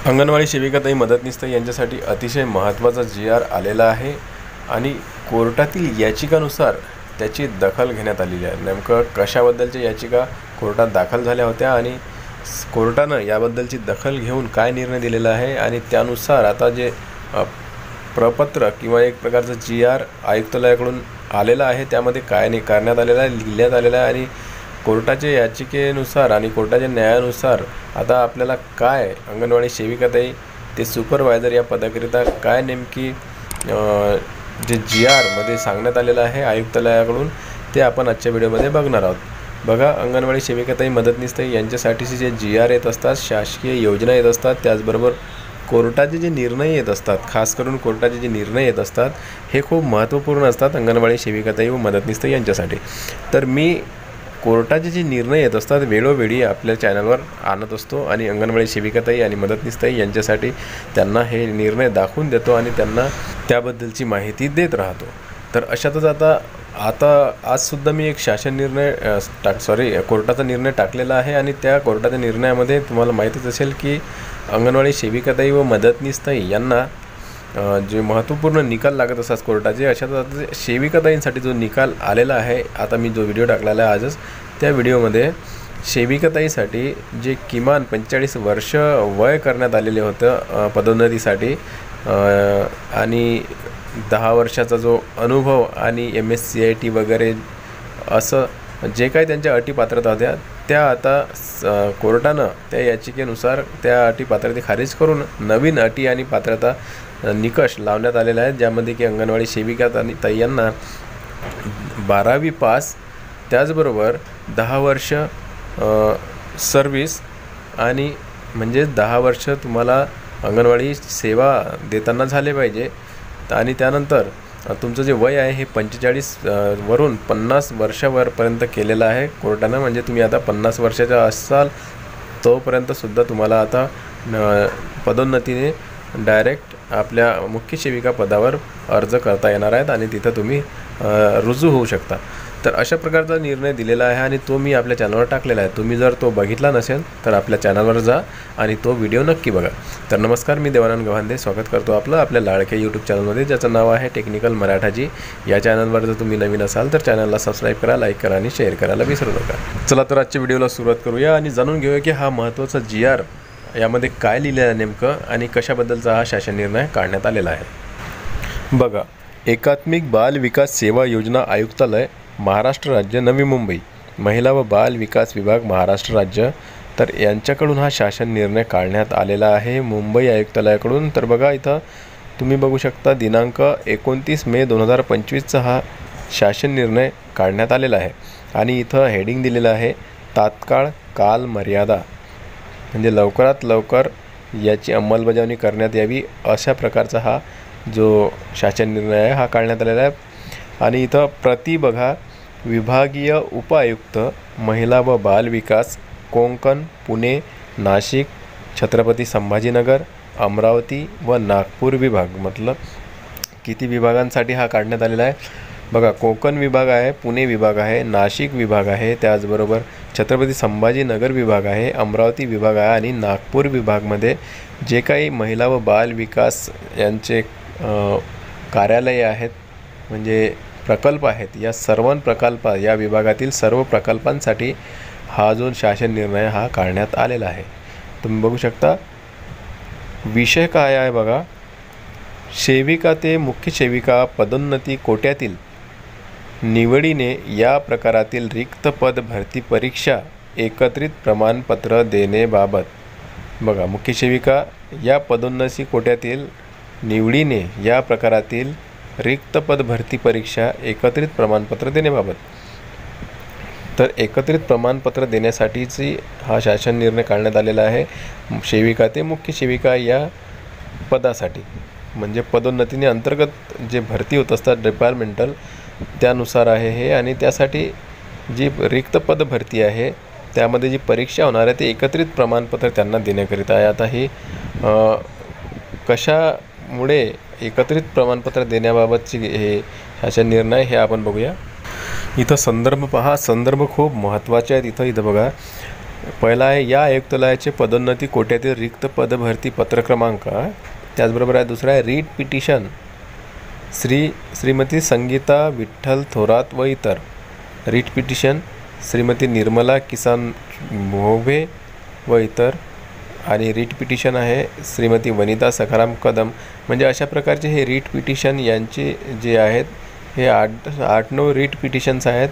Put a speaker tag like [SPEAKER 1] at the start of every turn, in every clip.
[SPEAKER 1] अंगणवाडी सेविकाताई मदतनीस यांच्यासाठी अतिशय महत्त्वाचा जी.आर. आलेला आहे आणि कोर्टातील याचिकानुसार त्याची दखल घेण्यात आलेली आहे। नेमकं कशाबद्दलच्या याचिका कोर्टात दाखल झाल्या होत्या आणि कोर्टानं याबद्दलची दखल घेऊन काय निर्णय दिलेला आहे आणि त्यानुसार आता जे प्रपत्र किंवा एक प्रकारचं जी.आर. आयुक्तालयाकडून आलेला आहे त्यामध्ये काय नाही करण्यात आलेला आहे, लिहिण्यात आलेला आहे आणि कोर्टाच्या याचिकेनुसार आणि कोर्टाच्या न्यायानुसार आता आपल्याला काय अंगणवाडी सेविकाताई ते सुपरवायझर या पदाकरिता काय नेमकी जे जी.आर. मध्ये सांगण्यात आलेलं आहे आयुक्तालयाकडून ते आपण आजच्या व्हिडिओमध्ये बघणार आहोत। बघा, अंगणवाडी सेविकाताई मदतनीस यांच्यासाठीचे जे जी.आर. येत असतात, शासकीय योजना येत असतात, त्याचबरोबर कोर्टाचे जे निर्णय येत असतात, खास करून कोर्टाचे जे निर्णय येत असतात हे खूप महत्त्वपूर्ण असतात अंगणवाडी सेविकाताई व मदतनीस यांच्यासाठी। तर मी कोर्टाचे जे निर्णय येत असतात वेळोवेळी आपल्या चॅनलवर आणत असतो आणि अंगणवाडी सेविकाताई आणि मदतनीसताई यांच्यासाठी त्यांना हे निर्णय दाखवून देतो आणि त्यांना त्याबद्दलची माहिती देत राहतो। तर अशातच आता आजसुद्धा मी एक शासन निर्णय कोर्टाचा निर्णय टाकलेला आहे आणि त्या कोर्टाच्या निर्णयामध्ये तुम्हाला माहितीच असेल की अंगणवाडी सेविकाताई व मदतनीसताई यांना जे महत्त्वपूर्ण निकाल लागत असतात कोर्टाचे, अशातच सेविकाताईंसाठी जो निकाल आलेला आहे, आता मी जो व्हिडिओ टाकलेला आहे आजच, त्या व्हिडिओमध्ये सेविकाताईसाठी जे किमान 45 वर्ष वय करण्यात आलेले होतं पदोन्नतीसाठी आणि 10 वर्षाचा जो अनुभव आणि MSCIT वगैरे असं जे काही त्यांच्या अटी पात्रता होत्या त्या आता कोर्टानं त्या याचिकेनुसार त्या अटी पात्रता खारिज करून नवीन अटी आणि पात्रता निकष लावण्यात आलेला आहे, ज्यामध्ये की अंगणवाडी सेविकाताई यांना 12वी पास, त्याचबरोबर 10 वर्ष सर्व्हिस आणि म्हणजे 10 वर्ष तुम्हाला अंगणवाडी सेवा देताना झाले पाहिजे आणि त्यानंतर तुमचं जे वय आहे हे 45 वरून 50 वर्षावरपर्यंत केलेलं आहे कोर्टानं। म्हणजे तुम्ही आता 50 वर्षाचा असाल तोपर्यंतसुद्धा तुम्हाला आता पदोन्नतीने डायरेक्ट आपल्या मुख्य सेविका पदावर अर्ज करता येणार आहेत आणि तिथं तुम्ही रुजू होऊ शकता। तर अशा प्रकारचा निर्णय दिलेला आहे आणि तो मी आपल्या चॅनलवर टाकलेला आहे। तुम्ही जर तो बघितला नसेल तर आपल्या चॅनलवर जा आणि तो व्हिडिओ नक्की बघा। तर नमस्कार, मी देवानंद गव्हांदे स्वागत करतो आपल्या लाडक्या यूट्यूब चॅनलमध्ये, ज्याचं नाव आहे टेक्निकल मराठाजी। या चॅनलवर जर तुम्ही नवीन असाल तर चॅनलला सबस्क्राईब करा, लाईक करा आणि शेअर करायला विसरू नका। चला तर आजच्या व्हिडिओला सुरुवात करूया आणि जाणून घेऊया की हा महत्त्वाचा जी.आर. यामध्ये काय लिहिलेलं आहे नेमकं आणि कशाबद्दलचा हा शासन निर्णय काढण्यात आलेला आहे। बघा, एकात्मिक बाल विकास सेवा योजना आयुक्तालय, महाराष्ट्र राज्य, नवी मुंबई, महिला व बाल विकास विभाग, महाराष्ट्र राज्य, तर यांच्याकडून हा शासन निर्णय काढण्यात आलेला आहे मुंबई आयुक्तालयाकडून। तर बघा, इथं तुम्ही बघू शकता दिनांक 29 मे 2025चा हा शासन निर्णय काढण्यात आलेला आहे आणि इथं हेडिंग दिलेलं आहे तात्काळ काल मर्यादा, म्हणजे लवकरात लवकर याची अंमलबजावणी करण्यात यावी अशा प्रकारचा हा जो शासन निर्णय आहे हा काढण्यात आलेला आहे। आणि इथं प्रति बघा, विभागीय उपायुक्त महिला व बाल विकास, कोकण, पुणे, नाशिक, छत्रपती संभाजीनगर, अमरावती व नागपूर विभाग, मतलब किती विभागांसाठी हा काढण्यात आलेला आहे बघा। कोकण विभाग आहे, पुणे विभाग आहे, नाशिक विभाग आहे, त्याचबरोबर छत्रपती संभाजीनगर विभाग आहे, अमरावती विभाग आहे आणि नागपूर विभागमध्ये जे काही महिला व बाल विकास यांचे कार्यालय आहेत म्हणजे प्रकल्प आहेत, या सर्व प्रकल्प या विभागातील सर्व प्रकल्पांसाठी हा जो शासन निर्णय हा काढण्यात आलेला आहे। तुम्ही बघू शकता विषय काय आहे बघा, सेविका ते मुख्य सेविका पदोन्नती कोट्यातील निवडीने या प्रकारातील रिक्त पद भरती परीक्षा एकत्रित प्रमाणपत्र देण्याबाबत। बघा, मुख्य सेविका या पदोन्नती कोट्यातील निवडीने या प्रकारातील रिक्त पद भरती परीक्षा एकत्रित प्रमाणपत्र देण्याबाबत। तर एकत्रित प्रमाणपत्र देण्यासाठीची हा शासन निर्णय काढण्यात आलेला आहे सेविका ते मुख्य सेविका या पदासाठी, म्हणजे पदोन्नतीने अंतर्गत जे भरती होत असतात डिपार्टमेंटल त्यानुसार आहे हे। आणि त्यासाठी जी रिक्त पद भरती आहे त्यामध्ये जी परीक्षा होणार आहे ते एकत्रित प्रमाणपत्र त्यांना देण्याकरिता आहे। आता ही कशामुळे एकत्रित प्रमाणपत्र देण्याबाबतची हे शासन निर्णय हे आपण बघूया। इथं संदर्भ पहा, संदर्भ खूप महत्त्वाचे आहेत। इथं बघा, पहिला आहे या आयुक्तालयाचे पदोन्नती कोट्यातील रिक्त पदभरती पत्र क्रमांक, त्याचबरोबर आहे दुसरा आहे रीट पिटिशन श्रीमती संगीता विठ्ठल थोरात व इतर, रीट पिटिशन श्रीमती निर्मला किसान भोवे व इतर, आणि रीट पिटिशन आहे श्रीमती वनिता सखाराम कदम. म्हणजे अशा प्रकारचे हे रीट पिटिशन यांचे जे आहेत हे 8-9 रीट पिटिशन्स आहेत.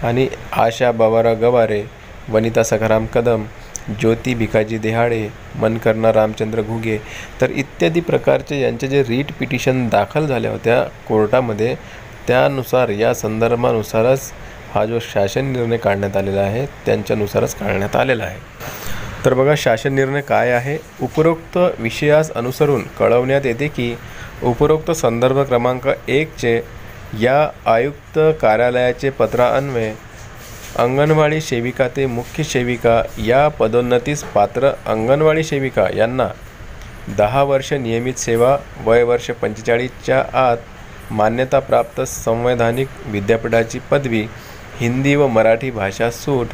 [SPEAKER 1] आणि आशा बाबाराव गवारे, वनिता सखाराम कदम, ज्योती भिकाजी देहाडे, मनकर्णा रामचंद्र घुगे तर इत्यादी प्रकारचे यांचे जे रीट पिटिशन दाखल झाल्या होत्या कोर्टामध्ये, त्यानुसार या संदर्भानुसारच हा जो शासन निर्णय काढण्यात आलेला आहे त्यांच्यानुसारच काढण्यात आलेला आहे. तर बघा शासन निर्णय काय आहे. उपरोक्त विषयास अनुसरून कळवण्यात येते की उपरोक्त संदर्भ क्रमांक 1 या आयुक्त कार्यालयाचे पत्रान्वये अंगणवाडी सेविका ते मुख्य सेविका या पदोन्नतीस पात्र अंगणवाडी सेविका यांना 10 वर्ष नियमित सेवा, वय वर्ष 45च्या आत मान्यताप्राप्त संवैधानिक विद्यापीठाची पदवी, हिंदी व मराठी भाषा सूट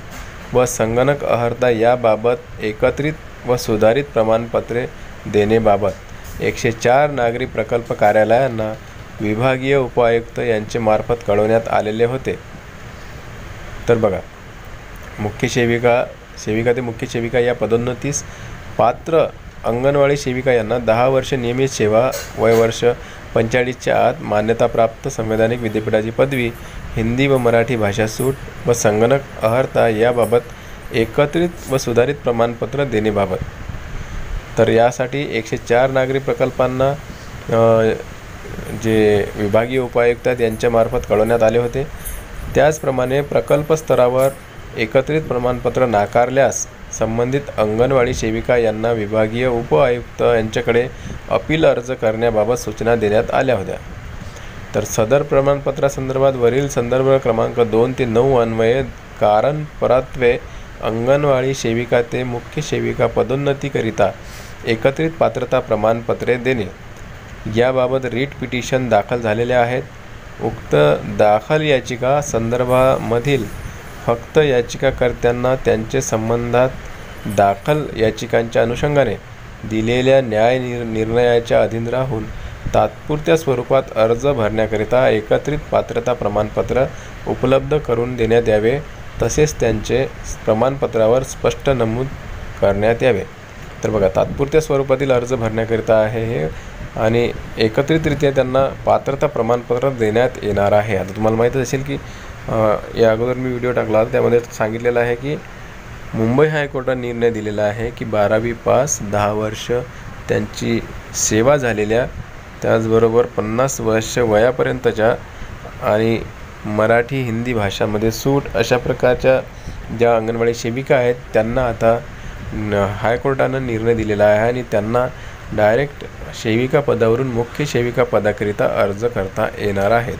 [SPEAKER 1] व संगणक अर्हता याबाबत एकत्रित व सुधारित प्रमाणपत्रे देण्याबाबत 104 नागरी प्रकल्प कार्यालयांना विभागीय उपायुक्त यांचे मार्फत कळवण्यात आलेले होते. तर बघा मुख्य सेविका ते मुख्य सेविका या पदोन्नतीस पात्र अंगणवाडी सेविका यांना 10 वर्ष नियमित सेवा, वय वर्ष 45च्या आत मान्यताप्राप्त संवैधानिक विद्यापीठाची पदवी, हिंदी व मराठी भाषा सूट व संगणक अर्हता याबाबत एकत्रित व सुधारित प्रमाणपत्र देण्याबाबत. तर यासाठी 104 नागरी प्रकल्पांना जे विभागीय उपायुक्त आहेत यांच्यामार्फत कळवण्यात आले होते. त्याचप्रमाणे प्रकल्प स्तरावर एकत्रित प्रमाणपत्र नाकारल्यास संबंधित अंगणवाडी सेविका यांना विभागीय उपआयुक्त यांच्याकडे अपील अर्ज करण्याबाबत सूचना देण्यात आल्या होत्या. तर सदर प्रमाणपत्रासंदर्भात वरील संदर्भ क्रमांक 2 ते 9 अन्वये कारण परत्वे अंगणवाडी सेविका ते मुख्य सेविका पदोन्नतीकरिता एकत्रित पात्रता प्रमाणपत्रे देणे याबाबत रीट पिटिशन दाखल झालेले आहेत. उक्त दाखल याचिका संदर्भामधील फक्त याचिकाकर्त्यांना त्यांचे संबंधात दाखल याचिकांच्या अनुषंगाने दिलेल्या न्याय निर्णयाच्या अधीन राहून तात्पुरत्या स्वरूपात अर्ज भरण्याकरिता एकत्रित पात्रता प्रमाणपत्र उपलब्ध करून देण्यात यावे, तसेच त्यांचे प्रमाणपत्रावर स्पष्ट नमूद करण्यात यावे. तर बघा तात्पुरत्या स्वरूपातील अर्ज भरण्याकरिता आहे हे, आणि एकत्रितरित्या त्यांना पात्रता प्रमाणपत्र देण्यात येणार आहे. आता तुम्हाला माहीतच असेल की या अगोदर मी व्हिडिओ टाकला त्यामध्ये सांगितलेलं आहे की मुंबई हायकोर्टाने निर्णय दिलेला आहे की 12वी पास, 10 वर्ष त्यांची सेवा झालेल्या, त्याचबरोबर 50 वर्ष वयापर्यंतच्या आणि मराठी हिंदी भाषामध्ये सूट अशा प्रकारच्या ज्या अंगणवाडी सेविका आहेत त्यांना आता हायकोर्टानं निर्णय दिलेला आहे आणि त्यांना डायरेक्ट सेविका पदावरून मुख्य सेविका पदाकरिता अर्ज करता येणार आहेत.